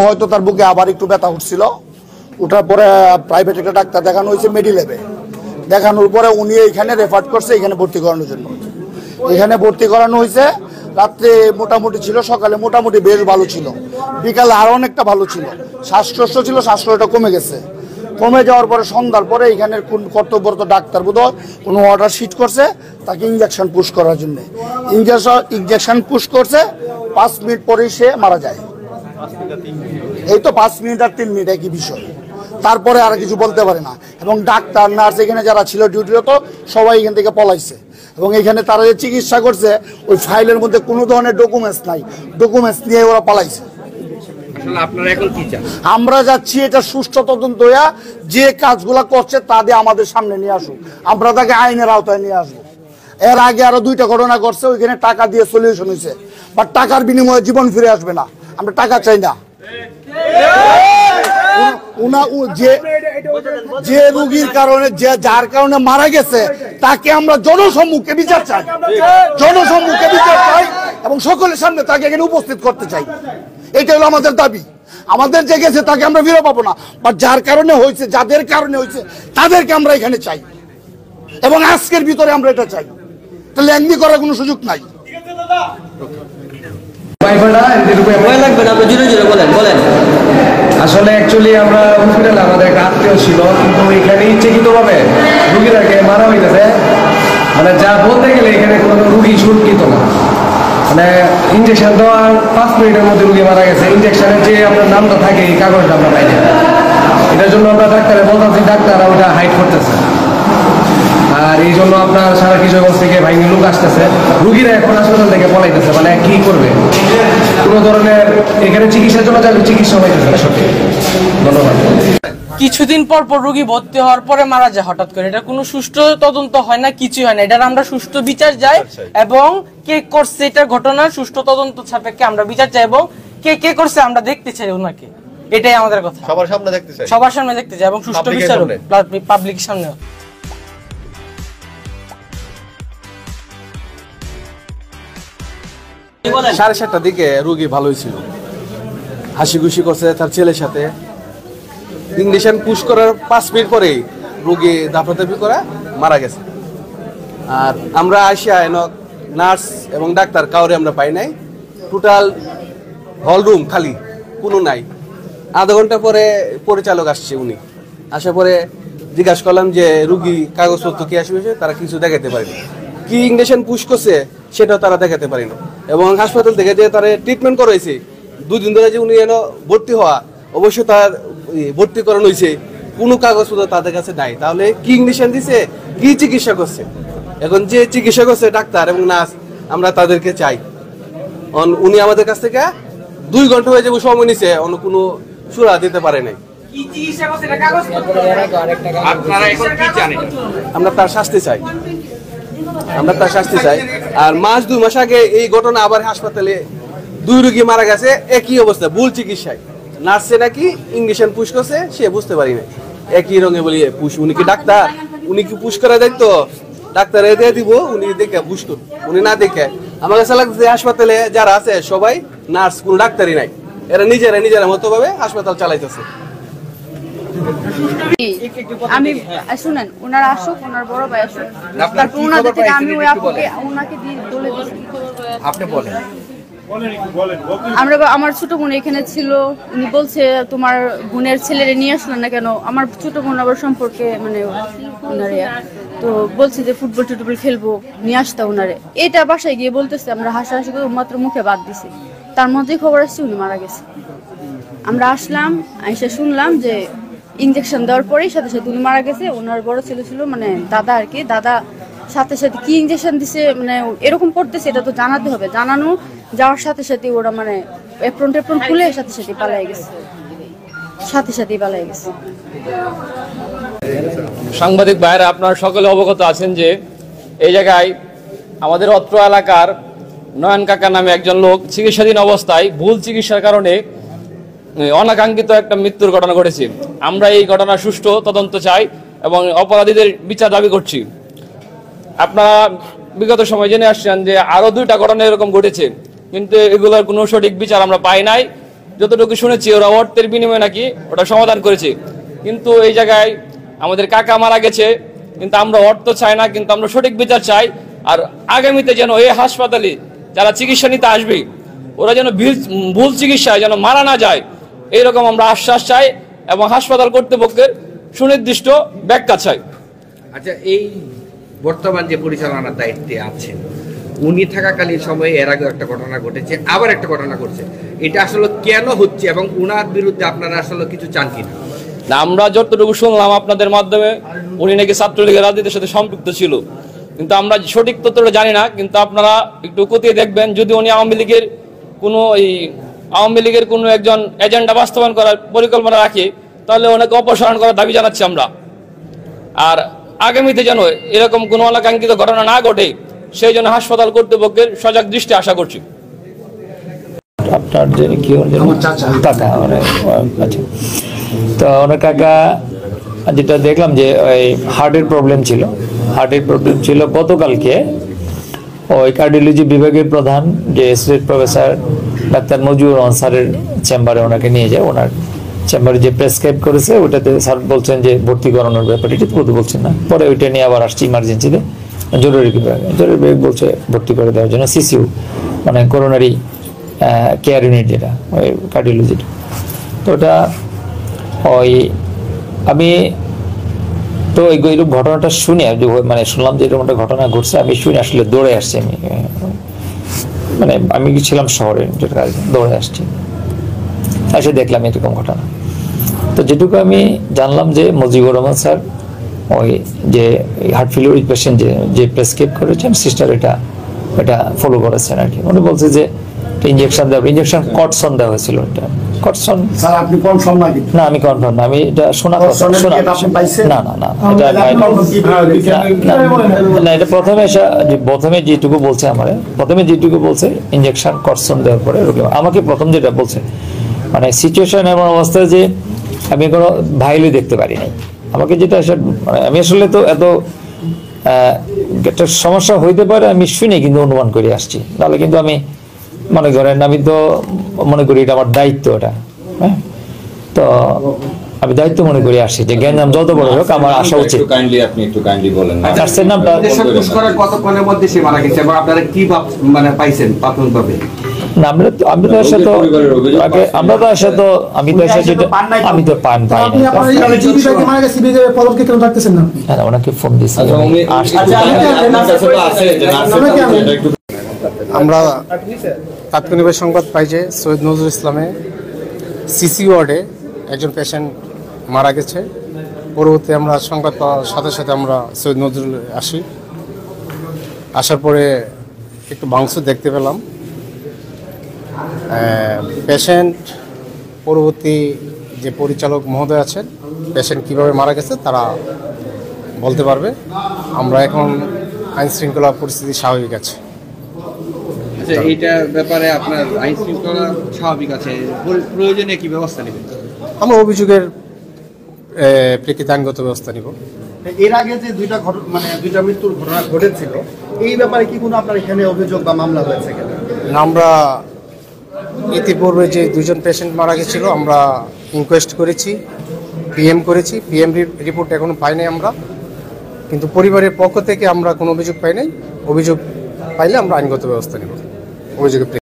হয়তো তার বুকে আবার একটু ব্যথা উঠছিল, ওঠার পরে প্রাইভেট একটা ডাক্তার দেখানো হয়েছে মেডিল্যাবে। দেখানোর পরে উনি এখানে রেফার করছে এখানে ভর্তি করানোর জন্য। এখানে ভর্তি করানো হয়েছে। রাত্রে মোটামুটি ছিল, সকালে মোটামুটি বেশ ভালো ছিল, বিকালে আরো অনেকটা ভালো ছিল। শ্বাসকষ্ট ছিল, শ্বাসকষ্টটা কমে গেছে। কমে যাওয়ার পরে সন্ধ্যার পরে এখানের কোন কর্তব্যরত ডাক্তার বোধহয় কোনো অর্ডার শিট করছে তাকে ইঞ্জেকশন পুশ করার জন্য। ইঞ্জেকশন পুশ করছে, 5 মিনিট পরেই সে মারা যায়। এই তো 5 মিনিট আর 3 মিনিট একই বিষয়। তারপরে আর কিছু বলতে পারে না। এবং ডাক্তার নার্স এখানে যারা ছিল ডিউটিরত সবাই এখান থেকে পলাইছে। এবং এখানে তারা যে চিকিৎসা করছে ওই ফাইলের মধ্যে কোনো ধরনের ডকুমেন্টস নাই, ডকুমেন্টস নিয়ে ওরা পালাইছে। আমরা যাচ্ছি এটা সুষ্ঠু তদন্ত হইয়া যে কাজগুলা করছে তা দিয়ে আমাদের সামনে নিয়ে আসুক, আমরা তাকে আইনের আওতায় নিয়ে আসবো। এর আগে আরো 2টা ঘটনা ঘটছে, ওইখানে টাকা দিয়ে সলিউশন হয়েছে, বাট টাকার বিনিময়ে জীবন ফিরে আসবে না। আমরা টাকা চাই না। যে রোগীর কারণে যার কারণে মারা গেছে তাকে আমরা জনসম্মুখে বিচার চাই, জনসম্মুখে বিচার চাই এবং সকলের সামনে তাকে এখানে উপস্থিত করতে চাই। এটা হলো আমাদের দাবি। আমাদের যে গেছে তাকে আমরা ফিরে পাবো না, বাট যার কারণে হয়েছে, যাদের কারণে হয়েছে তাদেরকে আমরা এখানে চাই এবং আজকের ভিতরে আমরা এটা চাই। তাহলে ল্যাংদি করার কোনো সুযোগ নাই। আসলে অ্যাকচুয়ালি আমরা হসপিটালে আমাদের একটা আত্মীয় ছিল, কিন্তু এখানে ইচ্ছাকৃতভাবে রুগীরাকে মারা হইতেছে। মানে যা বলতে গেলে এখানে কোনো রুগী সুরক্ষিত না। মানে ইঞ্জেকশন দেওয়ার 5 মিনিটের মধ্যে রুগী মারা গেছে। ইঞ্জেকশনের যে আপনার নামটা থাকে এই কাগজটা আমরা পাই না। এটার জন্য আমরা ডাক্তারে বলতেছি, ডাক্তাররা ওটা হাইড করতেছে। আর এই জন্য আপনার সারা কিশোরগঞ্জ থেকে ভাইনি লোক আসতেছে, রুগীরা এখন হাসপাতাল থেকে পলাইতেছে। মানে কি করবে, কোনো ধরনের এখানে চিকিৎসার জন্য যাবে, চিকিৎসা হইতেছে না সঠিক। ধন্যবাদ। কিছুদিন পর পর রোগী ভর্তি হওয়ার পরে মারা যায় হঠাৎ করে, এটা কোনো সুষ্ঠু তদন্ত হয় না, কিছুই হয় না। এটার আমরা সুষ্ঠু বিচার চাই এবং কে করছে এটা ঘটনা সুষ্ঠু তদন্ত সাপেক্ষে আমরা বিচার চাই এবং কে করছে আমরা দেখতে চাই ওনাকে। এটাই আমাদের কথা, সবার সামনে দেখতে চাই, সবার সামনে দেখতে চাই এবং সুষ্ঠু বিচার পাবলিকের সামনে। 7:30টার দিকে রোগী ভালোই ছিল, হাসি খুশি করছে তার ছেলের সাথে। ইঞ্জেকশন পুশ করার 5 মিনিট পরেই রোগী দাফাদাফি করে মারা গেছে। আর আমরা আসিয়া নার্স এবং ডাক্তার কাউরে আমরা পাই নাই। টোটাল হল রুম খালি, কোনো নাই। আধা ঘন্টা পরে পরিচালক আসছে, উনি আসার পরে জিজ্ঞাসা করলাম যে রুগী কাগজপত্র কি আসবে, তারা কিছু দেখাতে পারেনি। কি ইঞ্জেকশন পুশ করছে সেটাও তারা দেখাতে পারেনি। এবং হাসপাতাল থেকে যে তারা ট্রিটমেন্ট করাইছে 2 দিন ধরে, যে উনি ভর্তি হওয়া, অবশ্যই তার ভর্তি করানো হয়েছে, কোনো কাগজপত্র তাদের কাছে নাই। তাহলে কি ইঞ্জেকশন দিছে, কি চিকিৎসা করছে? এখন যে চিকিৎসা করছে ডাক্তার এবং নার্স, আমরা তাদেরকে চাই। উনি আমাদের কাছ থেকে 2 ঘন্টা হয়ে যাবে সময় নিছে, অন্য কোনো সুরা দিতে পারে নাই। আমরা তার শাস্তি চাই, আমরা তার শাস্তি চাই। আর 2 মাস আগে এই ঘটনা আবার হাসপাতালে 2 রোগী মারা গেছে একই অবস্থা, ভুল চিকিৎসায়। নার্সে নাকি ইঞ্জেকশন পুশ করছে, সে বুঝতে পারি না। একই রঙে বলি পুশ, উনি কি ডাক্তার? উনি কি পুশ করা দায়িত্ব ডাক্তার দিয়ে দিব? উনি দেখে পুশ করুন, উনি না দেখে। আমার কাছে লাগছে হাসপাতালে যারা আছে সবাই নার্স, কোনো ডাক্তারই নাই। এরা নিজেরা মতো ভাবে হাসপাতাল চালাইতেছে। আমি শুনেন, ওনারা আসুক, ওনার বড় ভাই আসুক, তারপর ওনাদের থেকে আমি ওই আপুকে ওনাকে দিয়ে বলে দিচ্ছি। আপনি বলেন। আমার ছোট বোন এখানে ছিল, উনি বলছে তোমার বোনের ছেলেরে নিয়ে আসলেন না কেন? আমার ছোট বোন আবার সম্পর্কে মানে ওনারে তো বলছে যে ফুটবল টুটবল খেলবো, নিয়ে আসতা ওনারে। এটা বাসায় গিয়ে বলতেছে, আমরা হাসাহাসি করে মাত্র মুখে বাদ দিছি। তার মধ্যেই খবর আসছে উনি মারা গেছে। আমরা আসলাম, এসে শুনলাম যে ইঞ্জেকশন দেওয়ার পরেই সাথে সাথে উনি মারা গেছে। ওনার বড় ছেলে ছিল, মানে দাদা আর কি, দাদা সাথে সাথে কি ইঞ্জেকশন দিছে মানে এরকম করতেছে, এটা তো জানাতে হবে। জানানো যাওয়ার সাথে সাথে ওরা মানে এপ্রন টেপ্রন খুলে সাথে সাথে পালাই গেছে, সাথে সাথেই পালাই গেছে। সাংবাদিক ভাইরা আপনারা সকলে অবগত আছেন যে এই জায়গায় আমাদের অত্র এলাকার নয়ন কাকা নামে একজন লোক চিকিৎসাধীন অবস্থায় ভুল চিকিৎসার কারণে অনাকাঙ্ক্ষিত একটা মৃত্যুর ঘটনা ঘটেছে। আমরা এই ঘটনার সুষ্ঠু তদন্ত চাই এবং অপরাধীদের বিচার দাবি করছি। আপনারা বিগত সময় জেনে আসছেন যে আরো 2টা ঘটনা এরকম ঘটেছে, কিন্তু এগুলোর কোনো সঠিক বিচার আমরা পাই নাই যতটুকু শুনেছি ওরা অর্থের বিনিময়ে নাকি ওটা সমাধান করেছে। কিন্তু এই জায়গায় আমাদের কাকা মারা গেছে, কিন্তু আমরা অর্থ চাই না, কিন্তু আমরা সঠিক বিচার চাই। আর আগামীতে যেন এই হাসপাতালে যারা চিকিৎসা নিতে আসবে ওরা যেন ভুল চিকিৎসায় যেন মারা না যায়, এইরকম আমরা আশ্বাস চাই এবং হাসপাতাল কর্তৃপক্ষের সুনির্দিষ্ট ব্যাখ্যা চাই। আচ্ছা, এই বর্তমান যে পরিচালনার দায়িত্বে আছেন উনি থাকাকালীন সময়ে এর আগে একটা ঘটনা ঘটেছে, আবার একটা ঘটনা ঘটছে, এটা আসলে কেন হচ্ছে এবং উনার বিরুদ্ধে আপনারা আসলে কিছু চান কিনা? না, আমরা যতটুকু শুনলাম আপনাদের মাধ্যমে উনি নাকি ছাত্রলীগের রাজনীতির সাথে সম্পৃক্ত ছিল, কিন্তু আমরা সঠিক তথ্যটা জানি না। কিন্তু আপনারা একটু খতিয়ে দেখবেন, যদি উনি আওয়ামী লীগের কোনো একজন এজেন্ডা বাস্তবায়ন করার পরিকল্পনা রাখে তাহলে ওনাকে অপসারণ করার দাবি জানাচ্ছি আমরা। আর আগামীতে যেন এরকম কোনো অনাকাঙ্ক্ষিত ঘটনা না ঘটে সেই জন্য হাসপাতাল কর্তৃপক্ষের সজাগ দৃষ্টি আশা করছি। আপনার যে কি কাকা আচ্ছা, তো ওনার কাকা যেটা দেখলাম যে ওই হার্টের প্রবলেম ছিল গতকালকে ওই কার্ডিওলজি বিভাগের প্রধান যে associate professor doctor Mojibur Rahman স্যারের চেম্বারে ওনাকে নিয়ে যায়। ওনার চেম্বারে যে প্রেসক্রাইব করেছে ওটাতে স্যার বলছেন যে ভর্তি করানোর ব্যাপারে, এটা তো বলছেন না। পরে ওইটা নিয়ে আবার আসছি ইমার্জেন্সিতে, জরুরি বিভাগ বলছে ভর্তি করে দেওয়ার জন্য সিসিউ মানে করোনারি কেয়ার ইউনিট, যেটা ওই কার্ডিওলজিটা। তো ওটা ওই আমি তো ওই ঘটনাটা শুনে মানে শুনলাম যে এরকম একটা ঘটনা ঘটছে, আমি শুনে আসলে দৌড়ে আসছি। আমি ছিলাম শহরে, দৌড়ে আসছি, এসে দেখলাম এরকম ঘটনা। তো যেটুকু আমি জানলাম যে মজিবুর রহমান স্যার ওই যে হার্ট ফেলিউর পেশেন্ট যে প্রেসক্রাইব করেছেন সিস্টার এটা ফলো করেছেন আর কি। উনি বলছে যে ইঞ্জেকশন কটসন দেওয়া হয়েছিল। কটসন স্যার আপনি কনফার্ম নাকি? না, আমি কনফার্ম না, আমি এটা শোনা কথা না, এটা প্রথমে যেটুকু বলছে ইঞ্জেকশন কটসন দেওয়ার পরে আমাকে প্রথম যেটা বলছে মানে সিচুয়েশন এমন অবস্থায় যে আমি কোনো ভাইলে দেখতে পারি নাই। আমাকে যেটা আমি আসলে তো এত একটা সমস্যা হইতে পারে আমি শুনি, কিন্তু অনুমান করে আসছি। তাহলে কিন্তু আমি মনে করেন আমি তো মনে করি এটা আমার দায়িত্ব, এটা হ্যাঁ, তো আমি দায়িত্ব মনে করে আসছি যে জ্ঞান যত বড় হোক আমার আসা উচিত। আপনি একটু কাইন্ডলি বলেন নার্সের নামটা কতক্ষণের মধ্যে সে মারা গেছে এবং আপনারা কি মানে পাইছেন প্রাথমিকভাবে? আমি তো এসে তো পান পাই না, ওনাকে ফোন দিচ্ছি। আমরা তাৎক্ষণিক সংবাদ পাই যে সৈয়দ নজরুল ইসলামে সিসি ওয়ার্ডে একজন পেশেন্ট মারা গেছে। পরবর্তী আমরা সংবাদ পাওয়ার সাথে সাথে আমরা সৈয়দ নজরুল আসার পরে একটু মাংস দেখতে পেলাম। পেশেন্ট পরবর্তী যে পরিচালক মহোদয় আছেন পেশেন্ট কীভাবে মারা গেছে তারা বলতে পারবে। আমরা এখন আইন শৃঙ্খলা পরিস্থিতি স্বাভাবিক আছে। আচ্ছা, এইটার ব্যাপারে আপনার আইন শৃঙ্খলা স্বাভাবিক আছে, প্রয়োজনে কি ব্যবস্থা নেবেন? আমরা অভিযোগের প্রেক্ষিতে আইনগত ব্যবস্থা নিব। এর আগে যে দুইটা মৃত্যুর ঘটনা ঘটেছিল, এই ব্যাপারে কি কোনো আপনার এখানে অভিযোগ বা মামলা হয়েছে কিনা? আমরা ইতিপূর্বে যে দুজন পেশেন্ট মারা গেছিল আমরা ইনকোয়েস্ট করেছি, পিএম করেছি। পিএম রিপোর্ট এখনো পাই নাই আমরা, কিন্তু পরিবারের পক্ষ থেকে আমরা কোনো অভিযোগ পাই নাই। অভিযোগ পাইলে আমরা আইনগত ব্যবস্থা নেব অভিযোগের